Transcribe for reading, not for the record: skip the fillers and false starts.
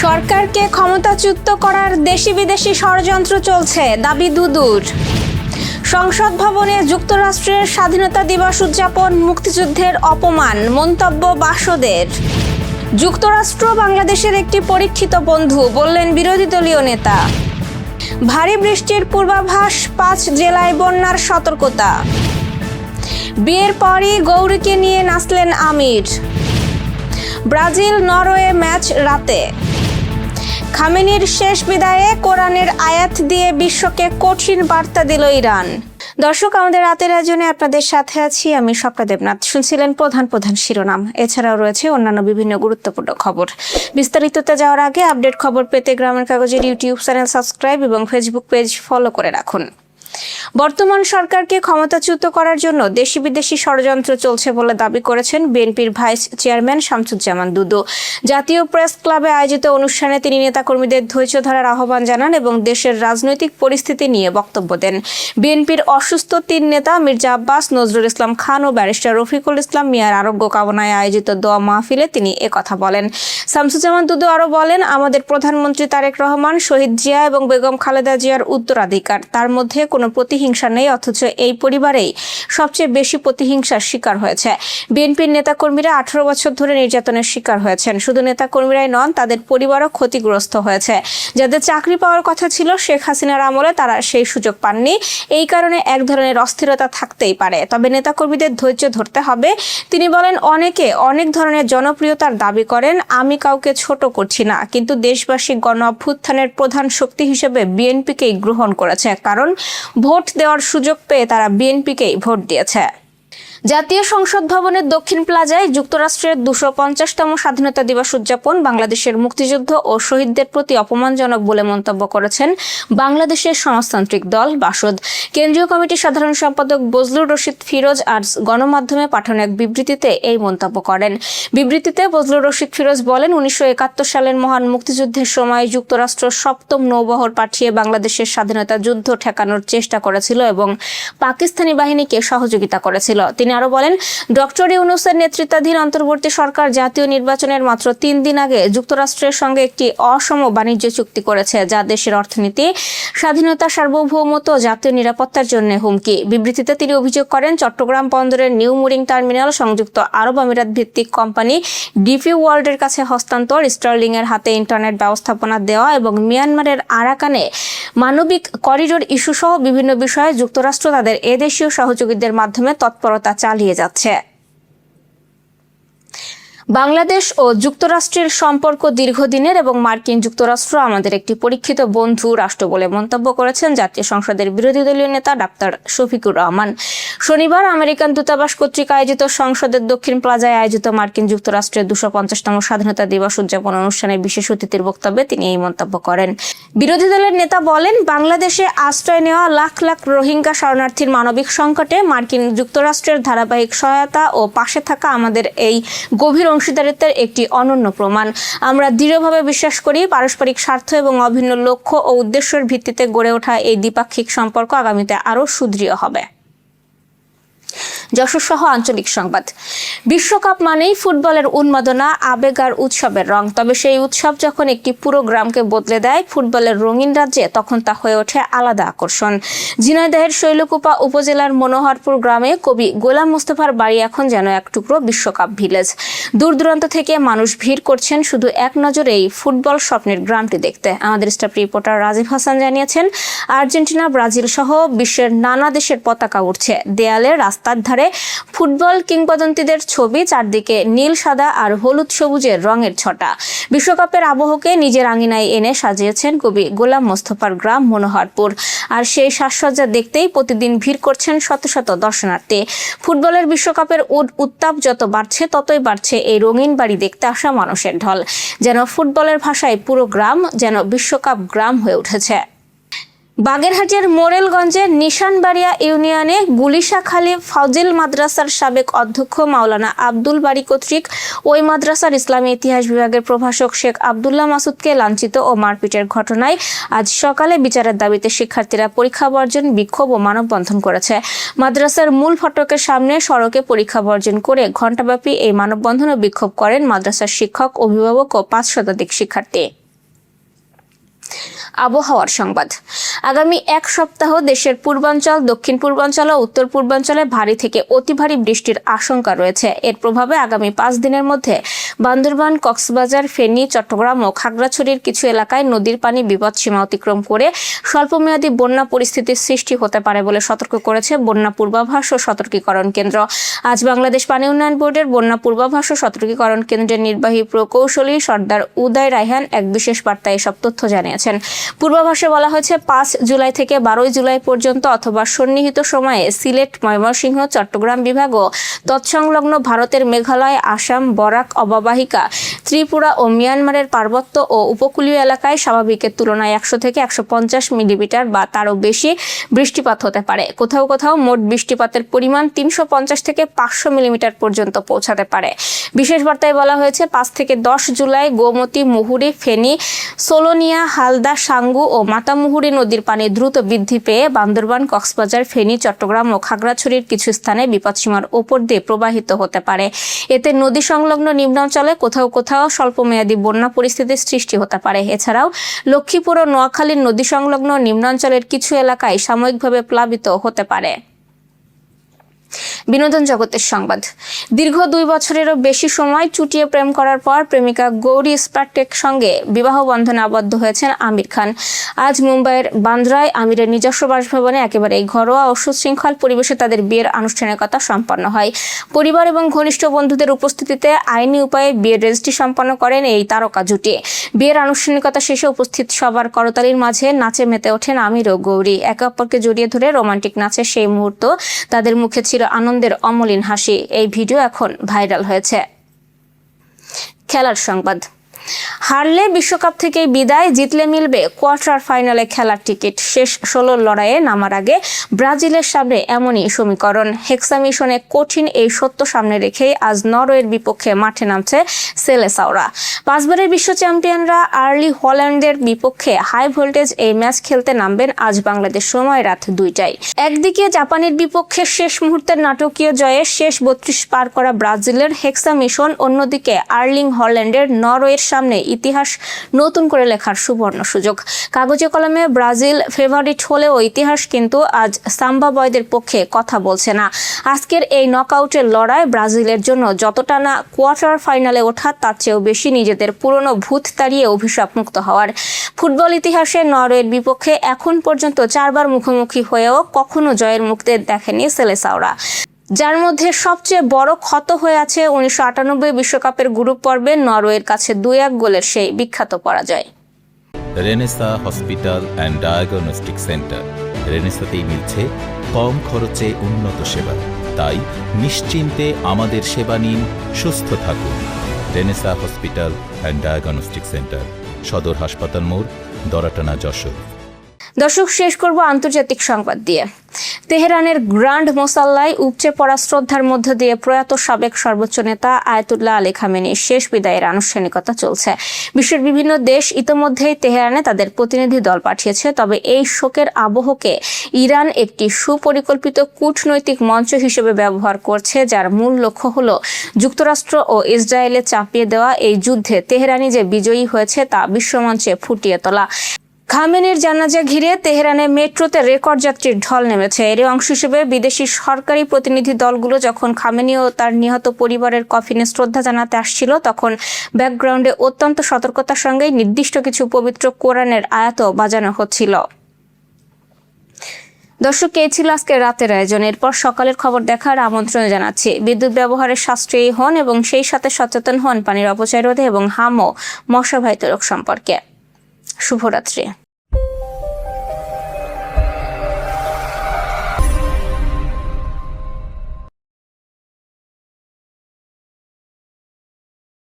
সরকারকে ক্ষমতাচ্যুত করার দেশি বিদেশি ষড়যন্ত্র চলছে, দাবি দুদুর। সংসদ ভবনে যুক্তরাষ্ট্রের স্বাধীনতা দিবস উদযাপন মুক্তিযুদ্ধের অপমান, মন্তব্য বাসদের। যুক্তরাষ্ট্র বাংলাদেশের একটি পরীক্ষিত বন্ধু, বললেন বিরোধী দলীয় নেতা। ভারী বৃষ্টির পূর্বাভাস, 5 জেলায় বন্যার সতর্কতা। বিয়ের পরই গৌরীকে নিয়ে নাচলেন আমির। ব্রাজিল নরওয়ে ম্যাচ রাতে। খামেনির শেষ বিদায়ে কোরআনের আয়াত দিয়ে বিশ্বকে কঠিন বার্তা দিল ইরান। দর্শক, আমাদের রাতের আয়োজনে আপনাদের সাথে আছি আমি স্বপ্না দেবনাথ। শুনছিলেন প্রধান শিরোনাম। এছাড়াও রয়েছে অন্যান্য বিভিন্ন গুরুত্বপূর্ণ খবর। বিস্তারিততে যাওয়ার আগে আপডেট খবর পেতে গ্রামের কাগজের ইউটিউব চ্যানেল সাবস্ক্রাইব এবং ফেসবুক পেজ ফলো করে রাখুন। বর্তমান সরকারকে ক্ষমতাচ্যুত করার জন্য দেশি বিদেশি ষড়যন্ত্র চলছে বলে দাবি করেছেন বিএনপির ভাইস চেয়ারম্যান শামসুজ্জামান দুদু। জাতীয় প্রেস ক্লাবে আয়োজিত অনুষ্ঠানে তিনি নেতাকর্মীদের ধৈর্য ধরার আহ্বান জানান এবং দেশের রাজনৈতিক পরিস্থিতি নিয়ে বক্তব্য দেন। বিএনপির অসুস্থ 3 নেতা মির্জা আব্বাস, নজরুল ইসলাম খান ও ব্যারিস্টার রফিকুল ইসলাম মিয়ার আরোগ্য কামনায় আয়োজিত দোয়া মাহফিলে তিনি একথা বলেন। শামসুজ্জামান দুদু আরও বলেন, আমাদের প্রধানমন্ত্রী তারেক রহমান শহীদ জিয়া এবং বেগম খালেদা জিয়ার উত্তরাধিকার। তার মধ্যে কোনো প্রতিহিংসা নেই, অথচ এই পরিবারেই সবচেয়ে বেশি প্রতিহিংসার শিকার হয়েছে। বিএনপির নেতাকর্মীরা 18 বছর ধরে নির্যাতনের শিকার হয়েছেন। শুধু নেতাকর্মীরাই নন, তাদের পরিবারও ক্ষতিগ্রস্ত হয়েছে। যাদের চাকরি পাওয়ার কথা ছিল শেখ হাসিনার আমলে, তারা সেই সুযোগ পাননি। এই কারণে এক ধরনের অস্থিরতা থাকতেই পারে, তবে নেতাকর্মীদের ধৈর্য ধরতে হবে। তিনি বলেন, অনেকে অনেক ধরনের জনপ্রিয়তার দাবি করেন, আমি কাউকে ছোট করছি না, কিন্তু দেশবাসী গণ অভ্যুত্থানের প্রধান শক্তি হিসেবে বিএনপিকেই গ্রহণ করেছে, কারণ ভোট দেওয়ার সুযোগ পেয়ে তারা বিএনপিকেই ভোট দিয়েছে। জাতীয় সংসদ ভবনের দক্ষিণ প্লাজায় যুক্তরাষ্ট্রের 250তম স্বাধীনতা দিবস উদযাপন বাংলাদেশের মুক্তিযুদ্ধ ও শহীদদের প্রতি অপমানজনক বলে মন্তব্য করেছেন বাংলাদেশের সমাজতান্ত্রিক দল বাসদ। কেন্দ্রীয় কমিটির সাধারণ সম্পাদক বজলুর রশিদ ফিরোজ আজ গণমাধ্যমে পাঠানো এক বিবৃতিতে এই মন্তব্য করেন। বিবৃতিতে বজলুর রশিদ ফিরোজ বলেন, 1971 সালের মহান মুক্তিযুদ্ধের সময় যুক্তরাষ্ট্র 7ম নৌবহর পাঠিয়ে বাংলাদেশের স্বাধীনতা যুদ্ধ ঠেকানোর চেষ্টা করেছিল এবং পাকিস্তানি বাহিনীকে সহযোগিতা করেছিল। তিনি আরো বলেন, ডক্টর ইউনূসের নেতৃত্বাধীন অন্তর্বর্তী সরকার জাতীয় নির্বাচনের মাত্র 3 দিন আগে যুক্তরাষ্ট্রের সঙ্গে একটি অসম বাণিজ্য চুক্তি করেছে, যা দেশের অর্থনীতি, স্বাধীনতা, সার্বভৌমত্ব ও জাতীয় নিরাপত্তার জন্য হুমকি। বিবৃতিতে তিনি অভিযোগ করেন, চট্টগ্রাম বন্দরের নিউ মুরিং টার্মিনাল সংযুক্ত আরব আমিরাত ভিত্তিক কোম্পানি ডিপি ওয়ার্ল্ডের কাছে হস্তান্তর, স্টার্লিং এর হাতে ইন্টারনেট ব্যবস্থাপনা দেওয়া এবং মিয়ানমারের আরাকানে মানবিক করিডোর ইস্যু সহ বিভিন্ন বিষয়ে যুক্তরাষ্ট্র তাদের এদেশীয় সহযোগীদের মাধ্যমে তৎপরতা চালিয়ে যাচ্ছে। বাংলাদেশ ও যুক্তরাষ্ট্রের সম্পর্ক দীর্ঘদিনের এবং মার্কিন যুক্তরাষ্ট্র আমাদের একটি পরীক্ষিত বন্ধু রাষ্ট্র বলে মন্তব্য করেছেন জাতীয় সংসদের বিরোধী দলীয় নেতা ডাক্তার শফিকুর রহমান। শনিবার আমেরিকান দূতাবাস কর্তৃক আয়োজিত সংসদের দক্ষিণ প্লাজায় আয়োজিত মার্কিন যুক্তরাষ্ট্রের 250তম স্বাধীনতা দিবস উদযাপন অনুষ্ঠানে বিশেষ অতিথির বক্তব্যে তিনি এই মন্তব্য করেন। বিরোধী দলের নেতা বলেন, বাংলাদেশে আশ্রয় নেওয়া লাখ লাখ রোহিঙ্গা শরণার্থীর মানবিক সংকটে মার্কিন যুক্তরাষ্ট্রের ধারাবাহিক সহায়তা ও পাশে থাকা আমাদের এই গভীর অংশীদারিত্বের একটি অনন্য প্রমাণ। আমরা দৃঢ়ভাবে বিশ্বাস করি, পারস্পরিক স্বার্থ এবং অভিন্ন লক্ষ্য ও উদ্দেশ্যের ভিত্তিতে গড়ে ওঠা এই দ্বিপাক্ষিক সম্পর্ক আগামীতে আরও সুদৃঢ় হবে। যশোর সহ আঞ্চলিক সংবাদ। বিশ্বকাপ মানেই ফুটবলের উন্মাদনা, আবেগ আর উৎসবের রং। তবে সেই উৎসব যখন একটি পুরো গ্রামকে বদলে দেয় ফুটবলের রঙিন রাজ্যে, তখন তা হয়ে ওঠে আলাদা আকর্ষণ। ঝিনাইদহের শৈলকুপা উপজেলার মনোহরপুর গ্রামে কবি গোলাম মোস্তফার বাড়ি এখন যেন এক টুকরো বিশ্বকাপ ভিলেজ। দূর দূরান্ত থেকে মানুষ ভিড় করছেন শুধু এক নজরে এই ফুটবল স্বপ্নের গ্রামটি দেখতে। আমাদের স্টাফ রিপোর্টার রাজীব হাসান জানিয়েছেন, আর্জেন্টিনা, ব্রাজিল সহ বিশ্বের নানা দেশের পতাকা উঠছে। দেয়ালে, রাস্তার ধারে ফুটবল কিংবদন্তিদের ছবি, চারদিকে নীল, সাদা আর হলুদ সবুজের রঙের ছটা। বিশ্বকাপের আবহকে নিজের আঙিনায় এনে সাজিয়েছেন কবি গোলাম মোস্তফার গ্রাম মনোহরপুর। আর সেই সাজসজ্জা দেখতেই প্রতিদিন ভিড় করছেন শত শত দর্শনার্থী। ফুটবলের বিশ্বকাপের উত্তাপ যত বাড়ছে, ততই বাড়ছে এই রঙিন বাড়ি দেখতে আসা মানুষের ঢল। যেন ফুটবলের ভাষায় পুরো গ্রাম যেন বিশ্বকাপ গ্রাম হয়ে উঠেছে। বাগেরহাটের মোরেলগঞ্জের নিশানবাড়িয়া ইউনিয়নে গুলিশাখালী ফাজিল মাদ্রাসার সাবেক অধ্যক্ষ মাওলানা আব্দুল বারী কর্তৃক ওই মাদ্রাসার ইসলামী ইতিহাস বিভাগের প্রভাষক শেখ আব্দুল্লাহ মাসুদকে লাঞ্ছিত ও মারপিটের ঘটনায় আজ সকালে বিচারের দাবিতে শিক্ষার্থীরা পরীক্ষা বর্জন, বিক্ষোভ ও মানববন্ধন করেছে। মাদ্রাসার মূল ফটকের সামনে সড়কে পরীক্ষা বর্জন করে ঘণ্টাব্যাপী এই মানববন্ধন ও বিক্ষোভ করেন মাদ্রাসার শিক্ষক, অভিভাবক ও 5 শতাধিক শিক্ষার্থী। আবহাওয়ার সংবাদ। আগামী এক সপ্তাহ দেশের পূর্বাঞ্চল, দক্ষিণ পূর্বাঞ্চল ও উত্তর পূর্বাঞ্চলে ভারী থেকে অতি ভারী বৃষ্টির আশঙ্কা রয়েছে। এর প্রভাবে আগামী 5 দিনের মধ্যে বান্দরবান, কক্সবাজার, ফেনী, চট্টগ্রাম ও খাগড়াছড়ির কিছু এলাকায় নদীর পানি বিপদসীমা অতিক্রম করে স্বল্পমেয়াদী বন্যা পরিস্থিতির সৃষ্টি হতে পারে বলে সতর্ক করেছে বন্যা পূর্বাভাস ও সতর্কীকরণ কেন্দ্র। আজ বাংলাদেশ পানি উন্নয়ন বোর্ডের বন্যা পূর্বাভাস ও সতর্কীকরণ কেন্দ্রের নির্বাহী প্রকৌশলী সর্দার উদয় রায়হান এক বিশেষ বার্তায় এসব তথ্য জানিয়েছেন। পূর্বাভাসে বলা হয়েছে 5 জুলাই থেকে 12 জুলাই পর্যন্ত অথবা সন্নিহিত সময়ে সিলেট, ময়মনসিংহ, চট্টগ্রাম বিভাগ ও তৎসংলগ্ন ভারতের মেঘালয়, আসাম, বরাক অববাহিকা, ত্রিপুরা ও মিয়ানমারের পার্বত্য ও উপকূলীয় এলাকায় স্বাভাবিকের তুলনায় 100 থেকে 150 মিলিমিটার বা তারও বেশি বৃষ্টিপাত হতে পারে। কোথাও কোথাও মোট বৃষ্টিপাতের পরিমাণ 350 থেকে 500 মিলিমিটার পর্যন্ত পৌঁছাতে পারে। বিশেষ বার্তায় বলা হয়েছে 5 থেকে 10 জুলাই গোমতী, মুহুরী, ফেনী, সোলোনিয়া, হালদা, সাঙ্গু ও মাতামুহুরী নদীর পানি দ্রুত বৃদ্ধি পেয়ে বান্দরবান, কক্সবাজার, ফেনী, চট্টগ্রাম ও খাগড়াছড়ির কিছু স্থানে বিপদসীমার ওপর দিয়ে প্রবাহিত হতে পারে। এতে নদী সংলগ্ন নিম্নাঞ্চলে কোথাও কোথাও স্বল্পমেয়াদী বন্যা পরিস্থিতির সৃষ্টি হতে পারে। এছাড়াও লক্ষ্মীপুর ও নোয়াখালীর নদী সংলগ্ন নিম্নাঞ্চলের কিছু এলাকায় সাময়িকভাবে প্লাবিত হতে পারে। বিনোদন জগতের সংবাদ। দীর্ঘ 2 বছরেরও বেশি সময় চুটিয়ে প্রেম করার পর প্রেমিকা গৌরী স্প্রাটের সঙ্গে বিবাহ বন্ধনে আবদ্ধ হয়েছেন আমির খান। আজ মুম্বাইয়ের বান্দ্রায় আমিরের নিজস্ব বাসভবনে একেবারে ঘরোয়া ও সুশৃঙ্খল পরিবেশে তাদের বিয়ের আনুষ্ঠানিকতা সম্পন্ন হয়। পরিবার এবং ঘনিষ্ঠ বন্ধুদের উপস্থিতিতে আইনি উপায়ে বিয়ের রেজিস্ট্রি সম্পন্ন করেন এই তারকা জুটি। বিয়ের আনুষ্ঠানিকতা শেষে উপস্থিত সবার করতালির মাঝে নাচে মেতে ওঠেন আমির ও গৌরী। একে অপরকে জড়িয়ে ধরে রোমান্টিক নাচের সেই মুহূর্ত তাদের মুখে ছিল আনন্দের অমলিন হাসি। এই ভিডিও এখন ভাইরাল হয়েছে। খেলার সংবাদ। হারলে বিশ্বকাপ থেকে বিদায়, জিতলে মিলবে কোয়ার্টার ফাইনালে খেলার টিকিট। শেষ 16 লড়াইয়ে নামার আগে ব্রাজিলের সামনে এমনই সমীকরণ। হেক্সামিশনে কঠিন এই সত্য সামনে রেখেই আজ নরওয়ের বিপক্ষে মাঠে নামছে সেলেসাওরা। 5 বারের বিশ্ব চ্যাম্পিয়নরা আর্লি হল্যান্ডের বিপক্ষে হাই ভোল্টেজ এই ম্যাচ খেলতে নামবেন আজ বাংলাদেশ সময় রাত 2টায়। একদিকে জাপানের বিপক্ষে শেষ মুহূর্তের নাটকীয় জয়ে শেষ 32 পার করা ব্রাজিলের হেক্সামিশন, অন্যদিকে আর্লিং হল্যান্ডের নরওয়ের সামনে ইতিহাস নতুন করে লেখার সুবর্ণ সুযোগ। কাগজে কলমে ব্রাজিল ফেভারিট হলেও ইতিহাস কিন্তু আজ সাম্বা বয়দের পক্ষে কথা বলছে না। আজকের এই নকআউটের লড়াই ব্রাজিলের জন্য যতটা না কোয়ার্টার ফাইনালে ওঠা, তার চেয়েও বেশি নিজেদের পুরনো ভূত তাড়িয়ে অভিশাপ মুক্ত হওয়ার। ফুটবল ইতিহাসে নরওয়ের বিপক্ষে এখন পর্যন্ত 4 বার মুখোমুখি হয়েও কখনো জয়ের মুখে দেখেনি সেলেসাওরা, যার মধ্যে সবচেয়ে বড় ক্ষত হয়ে আছে 1998 বিশ্বকাপের গ্রুপ পর্বে নরওয়ের কাছে 2-1 গোলের সেই বিখ্যাত পরাজয়। Renesa hospital and diagnostic centre. রেনেসাতেই মিলছে কম খরচে উন্নত সেবা, তাই নিশ্চিন্তে আমাদের সেবা নিন, সুস্থ থাকুন। Renaissance hospital and diagnostic centre, সদর হাসপাতাল মোড়, দরাটানা, যশোর। দর্শক, শেষ করব আন্তর্জাতিক সংবাদ দিয়ে। তেহরানের গ্র্যান্ড মোসাল্লায় উপচে পড়া শ্রদ্ধার মধ্য দিয়ে প্রয়াত সাবেক সর্বোচ্চ নেতা আয়াতুল্লাহ আলী খামেনির শেষ বিদায়ের আনুষ্ঠানিকতা চলছে। বিশ্বের বিভিন্ন দেশ ইতোমধ্যেই তেহরানে তাদের প্রতিনিধি দল পাঠিয়েছে। তবে এই শোকের আবহকে ইরান একটি সুপরিকল্পিত কূটনৈতিক মঞ্চ হিসেবে ব্যবহার করছে, যার মূল লক্ষ্য হলো যুক্তরাষ্ট্র ও ইসরায়েলে চাপিয়ে দেওয়া এই যুদ্ধে তেহরানি যে বিজয়ী হয়েছে তা বিশ্বমঞ্চে ফুটিয়ে তোলা। খামেনির জানাজা ঘিরে তেহরানে মেট্রোতে রেকর্ড যাত্রীর ঢল নেমেছে। এর অংশ হিসেবে বিদেশি সরকারি প্রতিনিধি দলগুলো যখন খামেনি ও তার নিহত পরিবারের কফিনে শ্রদ্ধা জানাতে আসছিল, তখন ব্যাকগ্রাউন্ডে অত্যন্ত সতর্কতার সঙ্গে নির্দিষ্ট কিছু পবিত্র কোরআনের আয়াতও বাজানো হচ্ছিল। দর্শক, এই ছিল আজকে রাতের আয়োজন। এরপর সকালের খবর দেখার আমন্ত্রণ জানাচ্ছি। বিদ্যুৎ ব্যবহারে সাশ্রয়ী হন এবং সেই সাথে সচেতন হন পানির অপচয় রোধে এবং হাম ও মশাবাহিত রোগ সম্পর্কে। শুভরাত্রি।